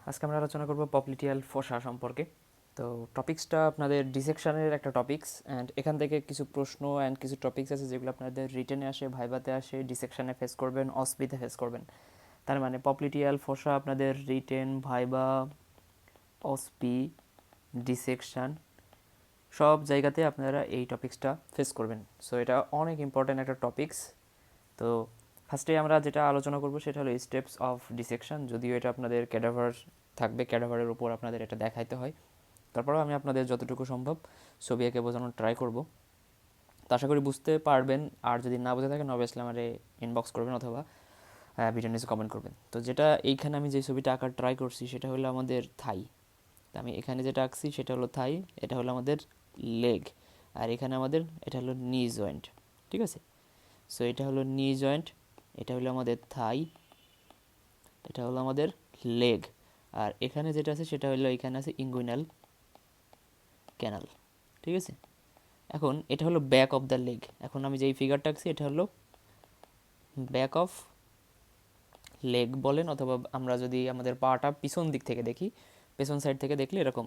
আজকে আমরা আলোচনা করব পপ্লিটিয়াল ফোসা সম্পর্কে। তো টপিক্সটা আপনাদের ডিসেকশনের একটা টপিক্স, অ্যান্ড এখান থেকে কিছু প্রশ্ন অ্যান্ড কিছু টপিক্স আছে যেগুলো আপনাদের রিটেনে আসে, ভাইভাতে আসে, ডিসেকশনে ফেস করবেন, অসপিতে ফেস করবেন। তার মানে পপ্লিটিয়াল ফোসা আপনাদের রিটেন, ভাইবা, অসপি, ডিসেকশন সব জায়গাতে আপনারা এই টপিক্সটা ফেস করবেন। সো এটা অনেক ইম্পর্ট্যান্ট একটা টপিক্স। তো ফার্স্টে আমরা যেটা আলোচনা করব সেটা হলো স্টেপস অফ ডিসেকশন। যদিও এটা আপনাদের ক্যাডাভার থাকবে, ক্যাডাভারের উপর আপনাদের এটা দেখাইতে হয়, তারপরেও আমি আপনাদের যতটুকু সম্ভব ছবি এঁকে বোঝানোর ট্রাই করব। তো আশা করি বুঝতে পারবেন, আর যদি না বুঝে থাকেন অবভিয়াসলি আমার ইনবক্স করবেন অথবা ভিডিও নিচে কমেন্ট করবেন। তো যেটা এইখানে আমি যে ছবিটা আঁকার ট্রাই করছি সেটা হলো আমাদের থাই। তো আমি এখানে যেটা আঁকছি সেটা হলো থাই, এটা হলো আমাদের লেগ, আর এখানে আমাদের এটা হলো নি জয়েন্ট। ঠিক আছে, সো এটা হলো নি জয়েন্ট, এটা হলো আমাদের থাই, এটা হলো আমাদের লেগ, আর এখানে যেটা আছে সেটা হলো এখানে আছে ইঙ্গুইনাল ক্যানাল। ঠিক আছে, এখন এটা হলো ব্যাক অফ দ্য লেগ। এখন আমি যেই ফিগারটা আঁকছি এটা হলো ব্যাক অফ লেগ বলেন, অথবা আমরা যদি আমাদের পাটা পিছন দিক থেকে দেখি, পেছন সাইড থেকে দেখলে এরকম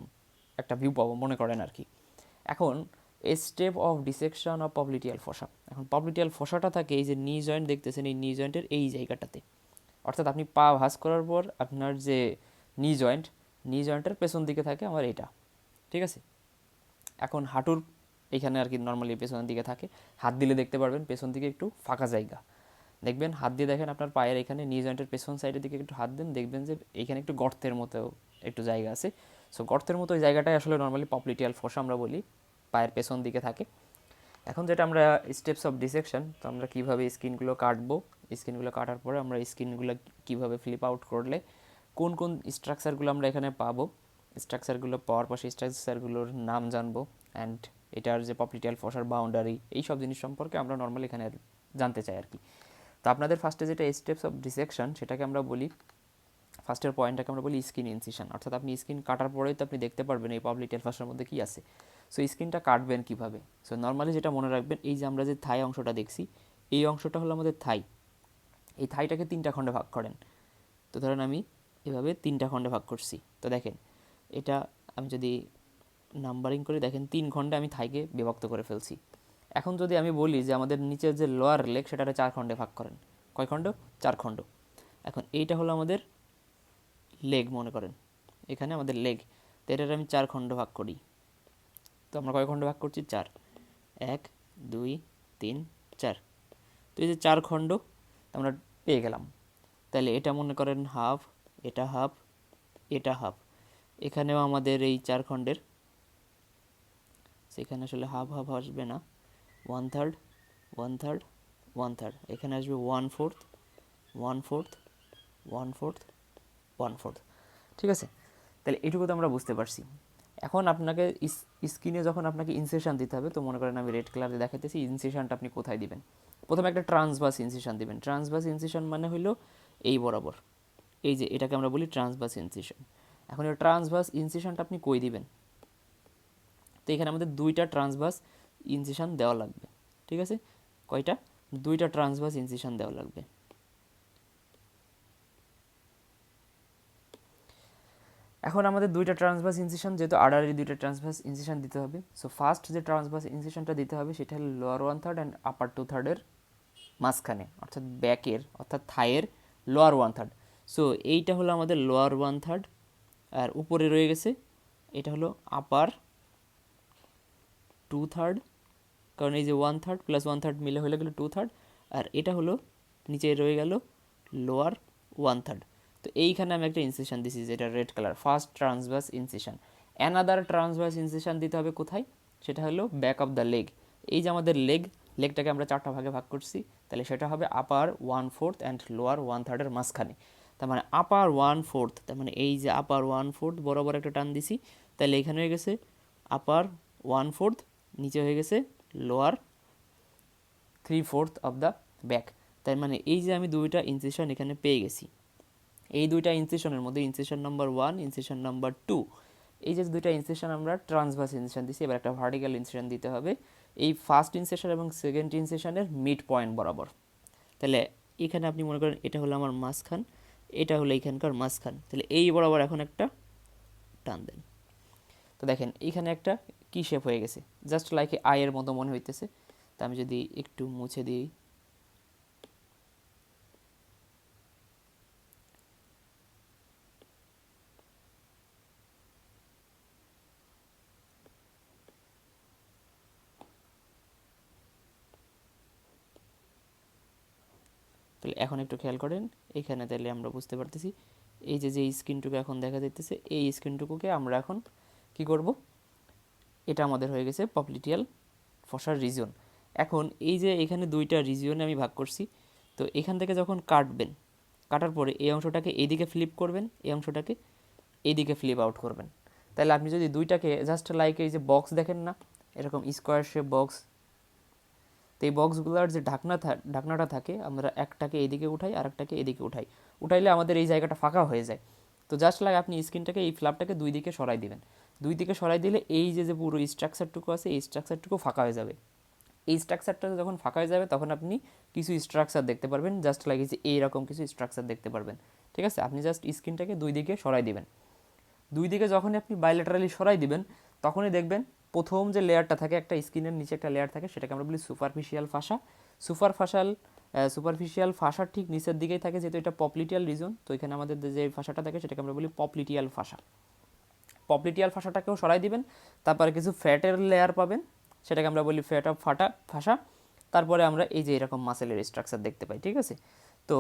একটা ভিউ পাবো মনে করেন আর কি। এখন এ স্টেপ অফ ডিসেকশন অফ পপ্লিটিয়াল ফসা। এখন পপ্লিটিয়াল ফসাটা থাকে এই যে নি জয়েন্ট দেখতেছেন, এই নি জয়েন্টের এই জায়গাটাতে। অর্থাৎ আপনি পা ভাঁজ করার পর আপনার যে নি জয়েন্ট, নি জয়েন্টের পেছন দিকে থাকে আমার এটা। ঠিক আছে, এখন হাঁটুর এখানে আর কি নর্মালি পেছনের দিকে থাকে, হাত দিলে দেখতে পারবেন পেছন দিকে একটু ফাঁকা জায়গা দেখবেন। হাত দিয়ে দেখেন আপনার পায়ের এখানে নি জয়েন্টের পেছন সাইডের দিকে একটু হাত দেন, দেখবেন যে এখানে একটু গর্তের মতো একটু জায়গা আছে। সো গর্তের মতো ওই জায়গাটাই আসলে নর্মালি পপ্লিটিয়াল ফসা আমরা বলি, পায়ের পেছন দিকে থাকে। এখন যেটা আমরা স্টেপস অফ ডিসেকশন, তো আমরা কীভাবে স্কিনগুলো কাটবো, স্কিনগুলো কাটার পরে আমরা স্কিনগুলো কীভাবে ফ্লিপ আউট করলে কোন কোন স্ট্রাকচারগুলো আমরা এখানে পাবো, স্ট্রাকচারগুলো পাওয়ার পর সেই স্ট্রাকচারগুলোর নাম জানবো, অ্যান্ড এটার যে পপ্লিটিয়াল ফসার বাউন্ডারি, এই সব জিনিস সম্পর্কে আমরা নর্মালি এখানে জানতে চাই আর কি। তো আপনাদের ফার্স্টে যেটা স্টেপস অফ ডিসেকশন সেটাকে আমরা বলি, ফার্স্টের পয়েন্টটাকে আমরা বলি স্কিন ইনসিশন। অর্থাৎ আপনি স্কিন কাটার পরেই তো আপনি দেখতে পারবেন এই পপ্লিটিয়াল ফসার মধ্যে কী আছে। সো স্কিনটা কাটবেন কীভাবে? সো নর্মালি যেটা মনে রাখবেন, এই যে আমরা যে থাই অংশটা দেখছি, এই অংশটা হলো আমাদের থাই। এই থাইটাকে 3টা খণ্ডে ভাগ করেন। তো ধরেন আমি এভাবে 3টা খণ্ডে ভাগ করছি। তো দেখেন এটা আমি যদি নাম্বারিং করে দেখেন 3 খণ্ডে আমি থাইকে বিভক্ত করে ফেলছি। এখন যদি আমি বলি যে আমাদের নিচের যে লোয়ার লেগ সেটাকে 4 খণ্ডে ভাগ করেন, কয় খণ্ড? 4 খণ্ড। এখন এইটা হলো আমাদের লেগ মনে করেন, এখানে আমাদের লেগ, তো এটার আমি 4 খণ্ড ভাগ করি। তো আমরা কয় খণ্ড ভাগ করছি? 4। 1 2 3 4। তো এই যে 4 খণ্ড আমরা পেয়ে গেলাম। তাহলে এটা মনে করেন হাফ, এটা হাফ, এটা হাফ। এখানেও আমাদের এই 4 খণ্ডের, সেখানে আসলে হাফ হাফ আসবে না, 1/3 1/3 1/3, এখানে আসবে 1/4 1/4 1/4 1/4। ঠিক আছে, তাহলে এটুকু তো আমরা বুঝতে পারছি। এখন আপনাকে স্কিনে যখন আপনাকে ইনসেশন দিতে হবে, তো মনে করেন আমি রেড কালারে দেখাইতেছি, ইনসেশনটা আপনি কোথায় দিবেন? প্রথমে একটা ট্রান্সভার্স ইনসেশন দিবেন। ট্রান্সভার্স ইনসেশন মানে হলো এই বরাবর, এই যে এটাকে আমরা বলি ট্রান্সভার্স ইনসেশন। এখন এই ট্রান্সভার্স ইনসেশনটা আপনি কই দিবেন? তো এখানে আমাদের 2টা ট্রান্সভার্স ইনসেশন দেওয়া লাগবে। ঠিক আছে, কয়টা? 2টা ট্রান্সভার্স ইনসেশন দেওয়া লাগবে। এখন আমাদের 2টা ট্রান্সভার্স ইনসেশন, যেহেতু আর্ডারের 2টা ট্রান্সভার্স ইনসেশন দিতে হবে, সো ফার্স্ট যে ট্রান্সভার্স ইনসেশনটা দিতে হবে সেটা হলো লোয়ার 1/3 অ্যান্ড আপার 2/3 মাঝখানে, অর্থাৎ ব্যাকের অর্থাৎ থাইয়ের লোয়ার 1/3। সো এইটা হলো আমাদের লোয়ার 1/3, আর উপরে রয়ে গেছে এটা হলো আপার 2/3, কারণ এই যে 1/3 প্লাস 1/3 মিলে হয়ে গেলো 2/3, আর এটা হলো নিচে রয়ে গেল লোয়ার 1/3। তো এইখানে আমি একটা ইনসেশন দিছি যেটা red colour, first transverse incision. Another transverse incision দিতে হবে কোথায়? সেটা হলো ব্যাক অফ দ্য লেগ। এই যে আমাদের লেগটাকে আমরা 4টা ভাগে ভাগ করছি, তাহলে সেটা হবে আপার 1/4 অ্যান্ড লোয়ার 1/3 মাঝখানে। তার মানে আপার 1/4, তার মানে এই যে আপার 1/4 বরাবর একটা টান দিছি, তাহলে এখানে হয়ে গেছে আপার 1/4, নিচে হয়ে গেছে লোয়ার 3/4 অফ দ্য ব্যাক। তার মানে এই যে আমি 2টা ইনসেশন এখানে পেয়ে গেছি, এই 2টা ইনসেশনের মধ্যে ইনসেশন নাম্বার 1, ইনসেশন নাম্বার 2, এই যে 2টা ইনসেশন আমরা ট্রান্সভার্স ইনসেশন দিছি, এবার একটা ভার্টিক্যাল ইনসেশন দিতে হবে এই ফার্স্ট ইনসেশন এবং সেকেন্ড ইনসেশনের মিড পয়েন্ট বরাবর। তাহলে এখানে আপনি মনে করেন এটা হলো আমার মাঝখান, এটা হলো এইখানকার মাঝখান, তাহলে এই বরাবর এখন একটা টান দেন। তো দেখেন এইখানে একটা কি শেপ হয়ে গেছে, জাস্ট লাইক আয়ের মতো মনে হইতেছে। তা আমি যদি একটু মুছে দিই, তাহলে এখন একটু খেয়াল করেন এইখানে, তাহলে আমরা বুঝতে পারতেছি এই যে যে স্ক্রিনটুকু এখন দেখা যাইতেছে, এই স্ক্রিনটুকুকে আমরা এখন কি করব, এটা আমাদের হয়ে গেছে পপলিটিয়াল ফসার রিজন। এখন এই যে এখানে দুইটা রিজিয়নে আমি ভাগ করছি, তো এখান থেকে যখন কাটবেন, কাটার পরে এই অংশটাকে এইদিকে ফ্লিপ করবেন, এই অংশটাকে এইদিকে ফ্লিপ আউট করবেন। তাহলে আপনি যদি দুইটাকে জাস্ট লাইক এই যে বক্স দেখেন না, এরকম স্কোয়ার শেপ বক্স, তো এই বক্সগুলোর যে ঢাকনাটা থাকে, আমরা একটাকে এদিকে উঠাই আর একটাকে এদিকে উঠাইলে আমাদের এই জায়গাটা ফাঁকা হয়ে যায়। তো জাস্ট লাইক আপনি স্ক্রিনটাকে, এই ফ্ল্যাপটাকে দুই দিকে সরাই দিবেন, দুই দিকে সরাই দিলে এই যে যে পুরো স্ট্রাকচারটুকু আছে এই স্ট্রাকচারটুকু ফাঁকা হয়ে যাবে। এই স্ট্রাকচারটা যখন ফাঁকা হয়ে যাবে তখন আপনি কিছু স্ট্রাকচার দেখতে পারবেন, জাস্ট লাইক যে এইরকম কিছু স্ট্রাকচার দেখতে পারবেন। ঠিক আছে, আপনি জাস্ট স্ক্রিনটাকে দুই দিকে সরাই দিবেন। দুই দিকে যখনই আপনি বাইলেটারালি সরাই দিবেন তখনই দেখবেন প্রথম যে লেয়ারটা থাকে, একটা স্কিনের নিচে একটা লেয়ার থাকে, সেটাকে আমরা বলি সুপারফিশিয়াল ফাসা। সুপারফিশিয়াল ফাসার ঠিক নিচের দিকেই থাকে, যেহেতু এটা পপলিটিয়াল রিজন, তো এখানে আমাদের যে ফাসাটা থাকে সেটাকে আমরা বলি পপলিটিয়াল ফাসা। পপলিটিয়াল ফাসাটাকেও সরাই দিবেন, তারপরে কিছু ফ্যাটের লেয়ার পাবেন, সেটাকে আমরা বলি ফ্যাট অফ ফাসা। তারপরে আমরা এই যে এরকম মাসেলের স্ট্রাকচার দেখতে পাই। ঠিক আছে, তো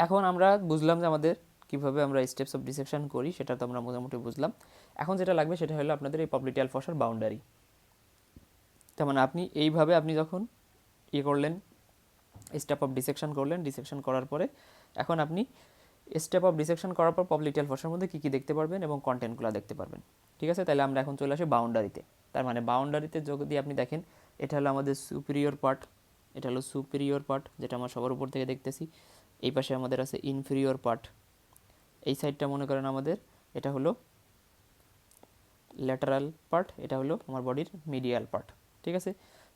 এখন আমরা বুঝলাম যে আমাদের কীভাবে আমরা স্টেপস অফ ডিসেকশন করি, সেটা তো আমরা মোটামুটি বুঝলাম। এখন যেটা লাগবে সেটা হলো আপনাদের এই পপলিটিয়াল ফসার বাউন্ডারি। তার মানে আপনি এইভাবে আপনি যখন করলেন, স্টেপ অফ ডিসেকশন করলেন, ডিসেকশন করার পরে এখন আপনি স্টেপ অফ ডিসেকশন করার পর পপলিটিয়াল ফসার মধ্যে কী কী দেখতে পারবেন এবং কন্টেন্টগুলো দেখতে পারবেন। ঠিক আছে, তাহলে আমরা এখন চলে আসি বাউন্ডারিতে। তার মানে বাউন্ডারিতে যদি আপনি দেখেন, এটা হলো আমাদের সুপিরিয়র পার্ট, এটা হলো সুপিরিয়র পার্ট যেটা আমরা সবার উপর থেকে দেখতেছি। এই পাশে আমাদের আছে ইনফেরিয়র পার্ট, এই সাইডটা মনে করেন আমাদের এটা হলো ল্যাটারাল পার্ট, এটা হলো আমার বডির মিডিয়াল পার্ট। ঠিক আছে,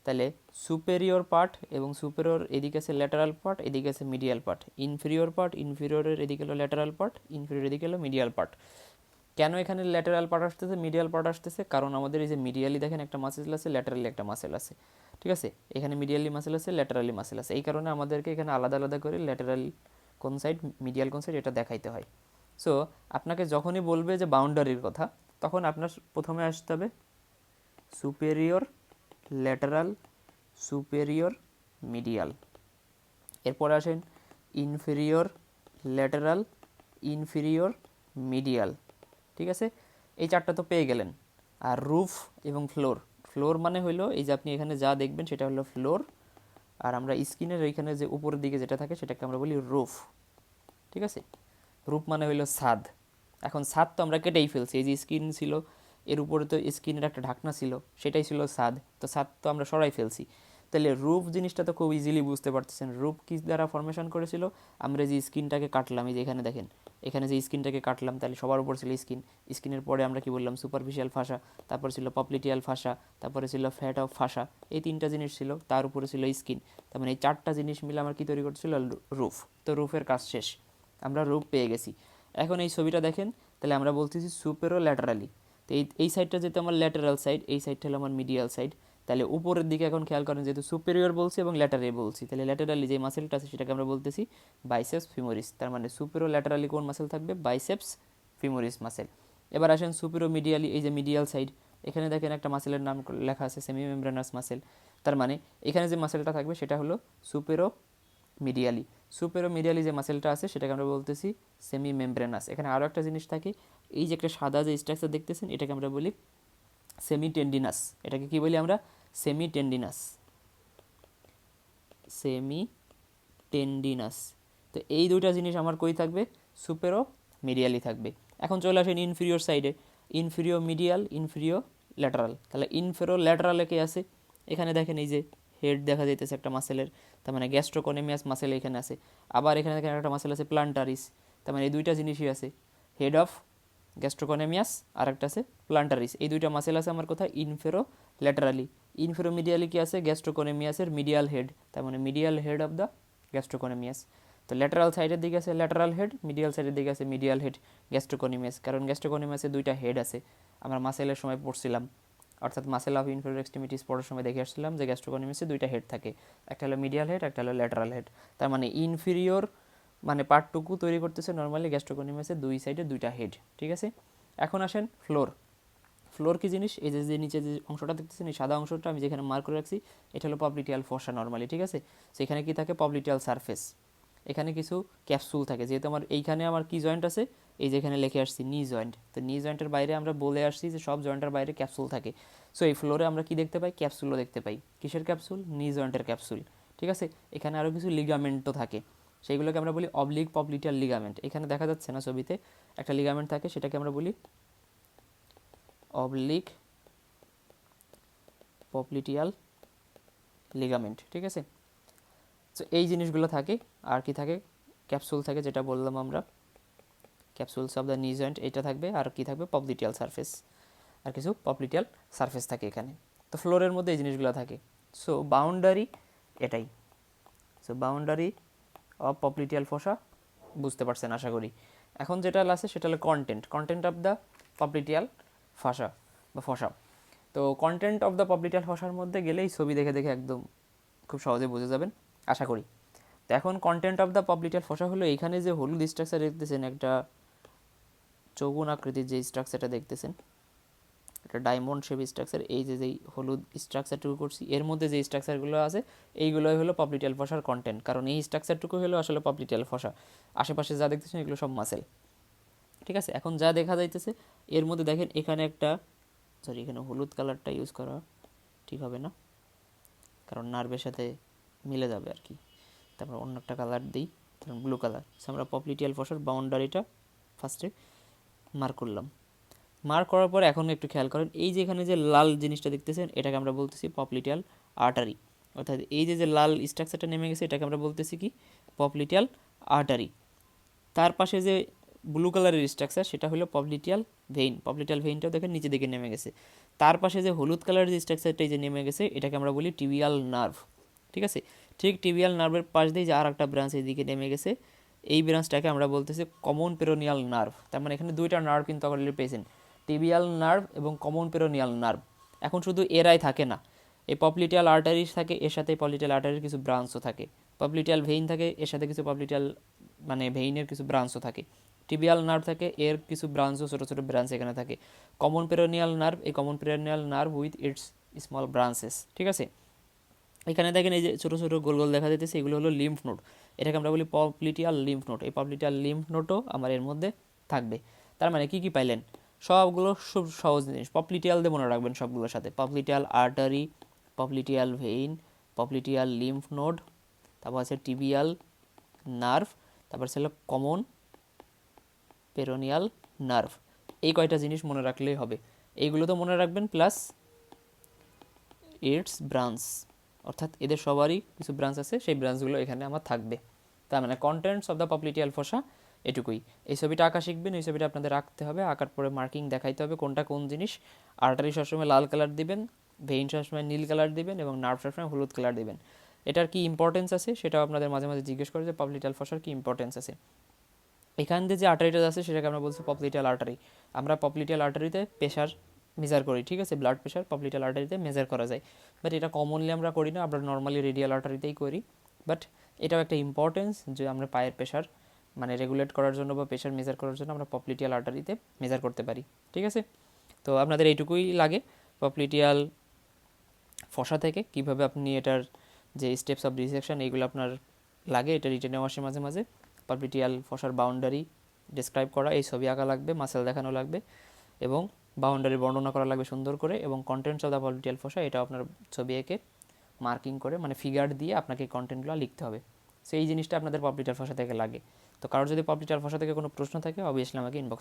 তাহলে সুপেরিয়র পার্ট এবং সুপেরিয়র এদিকে আছে ল্যাটারাল পার্ট, এদিকে আছে মিডিয়াল পার্ট। ইনফেরিয়রের এদিকে হলো ল্যাটারাল পার্ট, ইনফেরিয়র এদিকে হলো মিডিয়াল পার্ট। কেন এখানে ল্যাটারাল পার্ট আসতেছে, মিডিয়াল পার্ট আসতেছে? কারণ আমাদের এই যে মিডিয়ালি দেখেন একটা মাসেল আছে, ল্যাটারালি একটা মাসেল আছে। ঠিক আছে, এখানে মিডিয়ালি মাসেল আছে, ল্যাটারালি মাসেল আছে, এই কারণে আমাদেরকে এখানে আলাদা আলাদা করে ল্যাটারাল কোন সাইড, মিডিয়াল কোন সাইড, এটা দেখাইতে হয়। সো আপনাকে যখনই বলবে যে বাউন্ডারির কথা, তখন আপনার প্রথমে আসতে হবে সুপেরিয়র, ল্যাটারাল, সুপেরিয়র, মিডিয়াল। এরপর আসেন ইনফেরিয়র, ল্যাটারাল, ইনফেরিয়র, মিডিয়াল। ঠিক আছে, এই চারটা তো পেয়ে গেলেন। আর রুফ এবং ফ্লোর, ফ্লোর মানে হইলো এই যে আপনি এখানে যা দেখবেন সেটা হলো ফ্লোর, আর আমরা স্কিনের ওইখানে যে উপরের দিকে যেটা থাকে সেটাকে আমরা বলি রুফ। ঠিক আছে, রূপ মানে হইলো ছাদ। এখন ছাদ তো আমরা কেটেই ফেলছি, এই যে স্কিন ছিল এর উপরে তো স্কিনের একটা ঢাকনা ছিল, সেটাই ছিল ছাদ, তো ছাদ তো আমরা সরাই ফেলছি। তাহলে রূপ জিনিসটা তো খুব ইজিলি বুঝতে পারতেছেন, রূপ কি দ্বারা ফরমেশন করেছিল, আমরা যে স্কিনটাকে কাটলাম, এই যে এখানে দেখেন, এখানে যে স্কিনটাকে কাটলাম, তাহলে সবার উপর ছিল স্কিন, স্কিনের পরে আমরা কি বললাম সুপারফিশিয়াল ফাসা, তারপর ছিল পপলিটিয়াল ফাসা, তারপরে ছিল ফ্যাট অফ ফাসা, এই তিনটা জিনিস ছিল, তার উপরে ছিল স্কিন। তার মানে এই চারটা জিনিস মিলে আমার কি তৈরি করছিল, রুফ। তো রুফের কাজ শেষ, আমরা রূপ পেয়ে গেছি। এখন এই ছবিটা দেখেন, তাহলে আমরা বলতেছি সুপেরো ল্যাটারালি, তো এই সাইডটা যেহেতু আমার ল্যাটারাল সাইড, এই সাইডটা হলো আমার মিডিয়াল সাইড। তাহলে উপরের দিকে এখন খেয়াল করেন, যেহেতু সুপেরিয়র বলছি এবং ল্যাটারালি বলছি, তাহলে ল্যাটারালি যে মাসেলটা আছে সেটাকে আমরা বলতেছি বাইসেপস ফিমোরিস। তার মানে সুপেরো ল্যাটারালি কোন মাসেল থাকবে, বাইসেপস ফিমোরিস মাসেল। এবার আসেন সুপেরো মিডিয়ালি, এই যে মিডিয়াল সাইড, এখানে দেখেন একটা মাসেলের নাম লেখা আছে সেমি মেমব্রেনাস মাসেল। তার মানে এখানে যে মাসেলটা থাকবে সেটা হলো সুপেরো মিডিয়ালি। সুপেরো মিডিয়ালি যে মাসেলটা আছে সেটাকে আমরা বলতেছি সেমি মেমব্রেনাস। এখানে আরও একটা জিনিস থাকে, এই যে একটা সাদা যে স্ট্রাকচার দেখতেছেন এটাকে আমরা বলি সেমি টেন্ডিনাস। এটাকে কি বলি আমরা, সেমি টেন্ডিনাস, সেমি টেন্ডিনাস। তো এই দুইটা জিনিস আমার কই থাকবে, সুপেরো মিডিয়ালি থাকবে। এখন চলে আসেন ইনফিরিয়র সাইডে, ইনফিরিয়র মিডিয়াল, ইনফিরিয়র ল্যাটারাল। তাহলে ইনফিরিয়র ল্যাটারালে কে আছে, এখানে দেখেন এই যে হেড দেখা যাইতেছে একটা মাসেলের, তার মানে গ্যাস্ট্রোকোনেমিয়াস মাসেল এখানে আছে। আবার এখানে দেখেন একটা মাসেল আছে প্লান্টারিস, তার মানে এই দুইটা জিনিসই আছে, হেড অফ গ্যাস্ট্রোকোনেমিয়াস আর একটা আছে প্লান্টারিস। এই দুইটা মাসেল আছে আমার কোথায়, ইনফেরো ল্যাটারালি। ইনফেরো মিডিয়ালি কি আছে, গ্যাস্ট্রোকোনেমিয়াসের মিডিয়াল হেড, তার মানে মিডিয়াল হেড অফ দ্য গ্যাস্ট্রোকোনেমিয়াস। তো ল্যাটারাল সাইডের দিকে আছে ল্যাটারাল হেড, মিডিয়াল সাইডের দিকে আছে মিডিয়াল হেড গ্যাস্ট্রোকনিমাস, কারণ গ্যাস্ট্রোকনিমাসে দুইটা হেড আছে। আমরা মাসেলের সময় পড়ছিলাম, অর্থাৎ মাসেল অফ ইনফেরিয়র এক্সট্রিমিটিস পড়ার সময় দেখে আসছিলাম যে গ্যাস্ট্রোকনিমাসে দুইটা হেড থাকে, একটা হলো মিডিয়াল হেড, একটা হলো ল্যাটারাল হেড। তার মানে ইনফিরিয়র মানে পার্টটুকু তৈরি করতেছে নর্মালি গ্যাস্ট্রোকনিমাসে দুই সাইডে দুইটা হেড। ঠিক আছে, এখন আসেন ফ্লোর। ফ্লোর কি জিনিস? এই যে নিচে যে অংশটা দেখতেছেন, এই সাদা অংশটা আমি যেখানে মার্ক করে রাখছি, এটা হলো পপ্লিটিয়াল ফসা নর্মালি। ঠিক আছে, সেখানে কি থাকে? পপ্লিটিয়াল সারফেস। এখানে কিছু ক্যাপসুল থাকে, যেহেতু আমার এইখানে আমার কি জয়েন্ট আছে, এই যেখানে লিখে আসছি নি জয়েন্ট, তো নি জয়েন্টের বাইরে আমরা বলে আসছি যে সব জয়েন্টের বাইরে ক্যাপসুল থাকে। সো এই ফ্লোরে আমরা কি দেখতে পাই? ক্যাপসুলও দেখতে পাই। কিসের ক্যাপসুল? নি জয়েন্টের ক্যাপসুল। ঠিক আছে, এখানে আরও কিছু লিগামেন্টও থাকে, সেইগুলোকে আমরা বলি অবলিক পপ্লিটিয়াল লিগামেন্ট। এখানে দেখা যাচ্ছে না ছবিতে, একটা লিগামেন্ট থাকে, সেটাকে আমরা বলি অবলিক পপ্লিটিয়াল লিগামেন্ট। ঠিক আছে, তো এই জিনিসগুলো থাকে। আর কি থাকে? ক্যাপসুল থাকে, যেটা বললাম আমরা, ক্যাপসুলস অফ দ্য নি জয়েন্ট, এটা থাকবে। আর কি থাকবে? পপ্লিটিয়াল সারফেস, আর কিছু পপ্লিটিয়াল সারফেস থাকে এখানে। তো ফ্লোরের মধ্যে এই জিনিসগুলো থাকে। সো বাউন্ডারি এটাই। সো বাউন্ডারি অফ পপ্লিটিয়াল ফসা বুঝতে পারছেন আশা করি। এখন যেটা আছে সেটা হলো কন্টেন্ট অফ দ্য পপ্লিটিয়াল ফসা বা ফসা। তো কন্টেন্ট অফ দ্য পপ্লিটিয়াল ফসার মধ্যে গেলেই ছবি দেখে দেখে একদম খুব সহজে বুঝে যাবেন আশা করি। তো এখন কন্টেন্ট অফ দ্য পপ্লিটিয়াল ফসা হলো এইখানে যে হলুদ স্ট্রাকচার দেখতেছেন, একটা চৌগুন আকৃতির যে স্ট্রাকচারটা দেখতেছেন, এটা ডায়মন্ড শেপ স্ট্রাকচার। এই যে যেই হলুদ স্ট্রাকচারটুকু করছি, এর মধ্যে যে স্ট্রাকচারগুলো আছে এইগুলোই হলো পপ্লিটিয়াল ফসার কন্টেন্ট, কারণ এই স্ট্রাকচারটুকু হলো আসলে পপ্লিটিয়াল ফসা। আশেপাশে যা দেখতেছেন এগুলো সব মাসেল। ঠিক আছে, এখন যা দেখা যাইতেছে এর মধ্যে দেখেন এখানে একটা, সরি এখানে হলুদ কালারটা ইউজ করা ঠিক হবে না, কারণ নার্ভের সাথে মিলে যাবে আর কি। তারপর অন্য একটা কালার দিই, কারণ ব্লু কালার। আমরা পপ্লিটিয়াল ফসার বাউন্ডারিটা ফার্স্টে মার্ক করলাম। মার্ক করার পর এখন একটু খেয়াল করেন, এই যে এখানে যে লাল জিনিসটা দেখতেছেন, এটাকে আমরা বলতেছি পপ্লিটিয়াল আর্টারি। অর্থাৎ এই যে লাল স্ট্রাকচারটা নেমে গেছে, এটাকে আমরা বলতেছি কি? পপ্লিটিয়াল আর্টারি। তার পাশে যে ব্লু কালারের স্ট্রাকচার, সেটা হলো পপ্লিটিয়াল ভেইন। পপ্লিটিয়াল ভেইনটাও দেখেন নিচে দিকে নেমে গেছে। তার পাশে যে হলুদ কালারের যে স্ট্রাকচারটা যে নেমে গেছে, এটাকে আমরা বলি টিবিয়াল নার্ভ। ঠিক আছে, ঠিক টিবিয়াল নার্ভের পাশ দিয়ে যে আর একটা ব্রাঞ্চ এইদিকে নেমে গেছে, এই ব্রাঞ্চটাকে আমরা বলতেছি কমন পেরোনিয়াল নার্ভ। তার মানে এখানে দুইটা নার্ভ কিন্তু অলরেডি পেয়েছেন, টিবিয়াল নার্ভ এবং কমন পেরোনিয়াল নার্ভ। এখন শুধু এরাই থাকে না, এই পপ্লিটিয়াল আর্টারিস থাকে, এর সাথে পপ্লিটিয়াল আর্টারির কিছু ব্রাঞ্চও থাকে। পপ্লিটিয়াল ভেইন থাকে, এর সাথে কিছু পপ্লিটিয়াল মানে ভেইনের কিছু ব্রাঞ্চও থাকে। টিবিয়াল নার্ভ থাকে, এর কিছু ব্রাঞ্চও, ছোটো ছোটো ব্রাঞ্চ এখানে থাকে। কমন পেরোনিয়াল নার্ভ, এই common peroneal nerve with its small branches. ঠিক আছে, এখানে দেখেন এই যে ছোটো ছোটো গোল গোল দেখা যাইতেছে, এগুলো হলো লিম্ফ নোড। এটাকে আমরা বলি পপ্লিটিয়াল লিম্ফ নোড। এই পপ্লিটিয়াল লিম্ফ নোডও আমার এর মধ্যে থাকবে। তার মানে কি কি পাইলেন? সবগুলো খুব সহজ জিনিস, পপ্লিটিয়াল দিয়ে মনে রাখবেন সবগুলোর সাথে। পপ্লিটিয়াল আর্টারি, পপ্লিটিয়াল ভেইন, পপ্লিটিয়াল লিম্ফ নোড, তারপর আছে টিবিয়াল নার্ভ, তারপর ছিল কমন পেরোনিয়াল নার্ভ। এই কয়টা জিনিস মনে রাখলেই হবে। এইগুলো তো মনে রাখবেন, প্লাস ইটস ব্রাঞ্চ, অর্থাৎ এদের সবারই কিছু ব্রাঞ্চ আছে, সেই ব্রাঞ্চগুলো এখানে আমার থাকবে। তার মানে কন্টেন্টস অফ দ্য পপ্লিটিয়াল ফসা এটুকুই। এই ছবিটা আঁকা শিখবেন, এই ছবিটা আপনাদের রাখতে হবে, আঁকার পরে মার্কিং দেখাইতে হবে কোনটা কোন জিনিস। আর্টারি সবসময় লাল কালার দিবেন, ভেইন সবসময় নীল কালার দিবেন, এবং নার্ভ সবসময় হলুদ কালার দিবেন। এটার কি ইম্পর্টেন্স আছে সেটাও আপনাদের মাঝে মাঝে জিজ্ঞেস করে যে পপ্লিটিয়াল ফসার কি ইম্পর্টেন্স আছে। এখান দিয়ে যে আর্টারিটা আছে সেটাকে আমরা বলছি পপ্লিটিয়াল আর্টারি। আমরা পপ্লিটিয়াল আর্টারিতে প্রেশার মেজার করি, ঠিক আছে, ব্লাড প্রেশার পপ্লিটিয়াল আর্টারিতে মেজার করা যায়। বাট এটা কমনলি আমরা করি না, আমরা নর্মালি রেডিয়াল আর্টারিতেই করি। বাট এটাও একটা ইম্পর্টেন্স যে আমরা পায়ের প্রেশার মানে রেগুলেট করার জন্য বা প্রেশার মেজার করার জন্য আমরা পপ্লিটিয়াল আর্টারিতে মেজার করতে পারি। ঠিক আছে, তো আপনাদের এইটুকুই লাগে পপ্লিটিয়াল ফসা থেকে কীভাবে আপনি এটার যে স্টেপস অফ ডিসেকশন এইগুলো আপনার লাগে, এটা রিটেনেও আসে মাঝে মাঝে। পপ্লিটিয়াল ফসার বাউন্ডারি ডিসক্রাইব করা, এই ছবি আঁকা লাগবে, মাসেল দেখানো লাগবে, এবং বাউন্ডারি বর্ণনা করা লাগবে সুন্দর করে, এবং কন্টেন্টস অফ দ্য পপ্লিটিয়াল ফসা এটা আপনার ছবি এঁকে মার্কিং করে মানে ফিগার দিয়ে আপনাকে কন্টেন্টগুলো লিখতে হবে। সো এই জিনিসটা আপনাদের পপ্লিটিয়াল ফসা থেকে লাগে। তো কারোর যদি পপ্লিটিয়াল ফসা থেকে কোনো প্রশ্ন থাকে অবভিয়াসলি আমাকে ইনবক্স